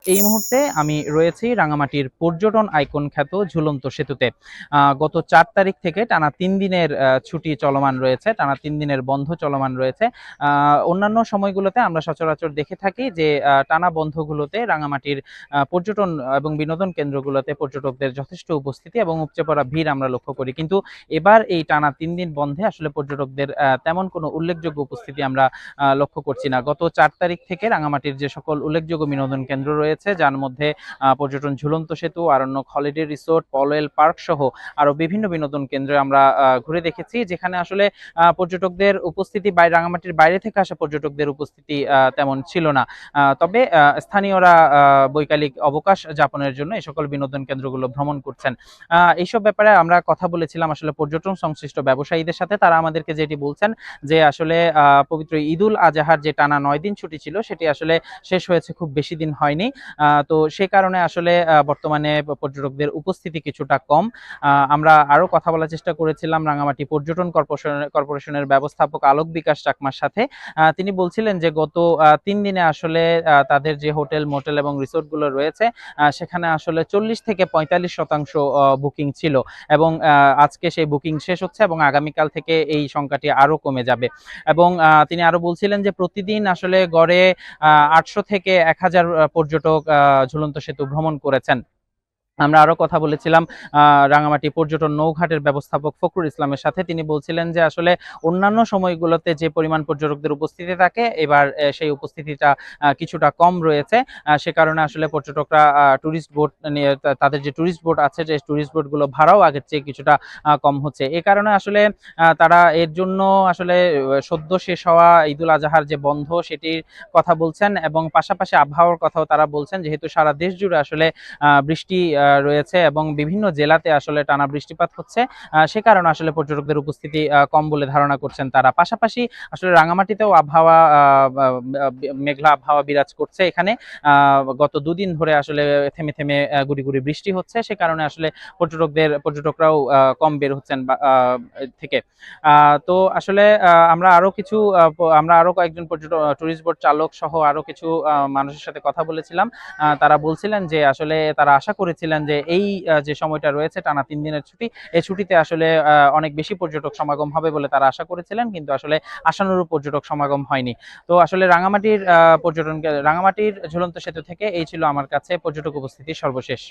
এই মুহূর্তে আমি রয়েছি রাঙামাটির পর্যটন আইকন খ্যাত ঝুলন্ত সেতুতে। গত ৪ তারিখ থেকে টানা ৩ দিনের ছুটি চলমান রয়েছে, টানা ৩ দিনের বন্ধ চলমান রয়েছে। অন্যান্য সময়গুলোতে আমরা সচরাচর দেখে থাকি যে টানা বন্ধগুলোতে রাঙামাটির পর্যটন এবং বিনোদন কেন্দ্রগুলোতে পর্যটকদের যথেষ্ট উপস্থিতি এবং উপচে পড়া ভিড় আমরা লক্ষ্য করি। কিন্তু এবার এই টানা ৩ দিন বন্ধে আসলে পর্যটকদের তেমন কোনো উল্লেখযোগ্য উপস্থিতি আমরা লক্ষ্য করছি না। গত ৪ তারিখ থেকে রাঙামাটির যে সকল উল্লেখযোগ্য বিনোদন কেন্দ্র রয়েছে, যার মধ্যে পর্যটন ঝুলন্ত সেতু, Aranyak holiday resort, Polwel park সহ আরো বিভিন্ন বিনোদন কেন্দ্রে আমরা ঘুরে দেখেছি, যেখানে আসলে পর্যটকদের উপস্থিতি রাঙামাটির বাইরে থেকে আসা পর্যটকদের উপস্থিতি তেমন ছিল না। তবে স্থানীয়রা বৈকালিক অবকাশ যাপনের জন্য এই সকল বিনোদন কেন্দ্রগুলো ভ্রমণ করছেন। এইসব ব্যাপারে আমরা কথা বলেছিলাম আসলে পর্যটন সংশ্লিষ্ট ব্যবসায়ীদের সাথে। তারা আমাদেরকে যেটি বলছেন যে আসলে পবিত্র ঈদুল আজহার যে টানা ৯ দিন ছুটি ছিল সেটি আসলে শেষ হয়েছে, খুব বেশি দিন হয়নি। তো সে কারণে আসলে বর্তমানে পর্যটকদের উপস্থিতি কিছুটা কম। আমরা আরো কথা বলার চেষ্টা করেছিলাম রাঙামাটি পর্যটন কর্পোরেশনের ব্যবস্থাপক আলোক বিকাশ চাকমার সাথে। তিনি বলছিলেন যে গত ৩ দিনে আসলে তাদের যে হোটেল, মোটেল এবং রিসোর্ট গুলো রয়েছে সেখানে আসলে ৪০ থেকে ৪৫% বুকিং ছিল এবং আজকে সেই বুকিং শেষ হচ্ছে এবং আগামীকাল থেকে এই সংখ্যাটি আরো কমে যাবে। এবং তিনি আরো বলছিলেন যে প্রতিদিন আসলে গড়ে ৮০০ থেকে ১,০০০ পর্যটক ঝুলন্ত সেতু ভ্রমণ করেছেন। আমরা আরো কথা বলেছিলাম রাঙামাটি পর্যটন নৌঘাটের ব্যবস্থাপক ফখরুল ইসলামের সাথে। তিনি বলছিলেন যে আসলে অন্যান্য সময়গুলোতে যে পরিমাণ পর্যটকদের উপস্থিতি থাকে, এবার সেই উপস্থিতিটা কিছুটা কম রয়েছে। সে কারণে আসলে পর্যটকরা টুরিস্ট বোট নিয়ে তাদের যে টুরিস্ট বোট আছে, যে টুরিস্ট বোটগুলো ভাড়াও আগের চেয়ে কিছুটা কম হচ্ছে। এ কারণে আসলে তারা এর জন্য আসলে সদ্য শেষ হওয়া ঈদুল আজহার যে বন্ধ সেটির কথা বলছেন এবং পাশাপাশি আবহাওয়ার কথাও তারা বলছেন, যেহেতু সারা দেশ জুড়ে আসলে বৃষ্টি রয়েছে এবং বিভিন্ন জেলাতে আসলে টানা বৃষ্টিপাত হচ্ছে, সে কারণে আসলে পর্যটকদের উপস্থিতি কম বলে ধারণা করছেন তারা। পাশাপাশি আসলে রাঙামাটিতেও আবহাওয়া মেঘলা আবহাওয়া বিরাজ করছে। এখানে গত ২ দিন ধরে আসলে থেমে থেমে গুড়ি গুড়ি বৃষ্টি হচ্ছে, সে কারণে আসলে পর্যটকরাও কম বের হচ্ছেন থেকে। তো আসলে আমরা আরো কয়েকজন টুরিস্ট বোট চালক সহ আরো কিছু মানুষের সাথে কথা বলেছিলাম। তারা বলছিলেন যে আসলে তারা আশা করেছিলেন যে এই যে সময়টা রয়েছে টানা ৩ দিনের ছুটি, এই ছুটিতে আসলে অনেক বেশি পর্যটক সমাগম হবে বলে তারা আশা করেছিলেন, কিন্তু আসলে আশানুরূপ পর্যটক সমাগম হয়নি। তো আসলে রাঙামাটির ঝুলন্ত সেতু থেকে এই ছিল আমার কাছে পর্যটক উপস্থিতির সর্বশেষ।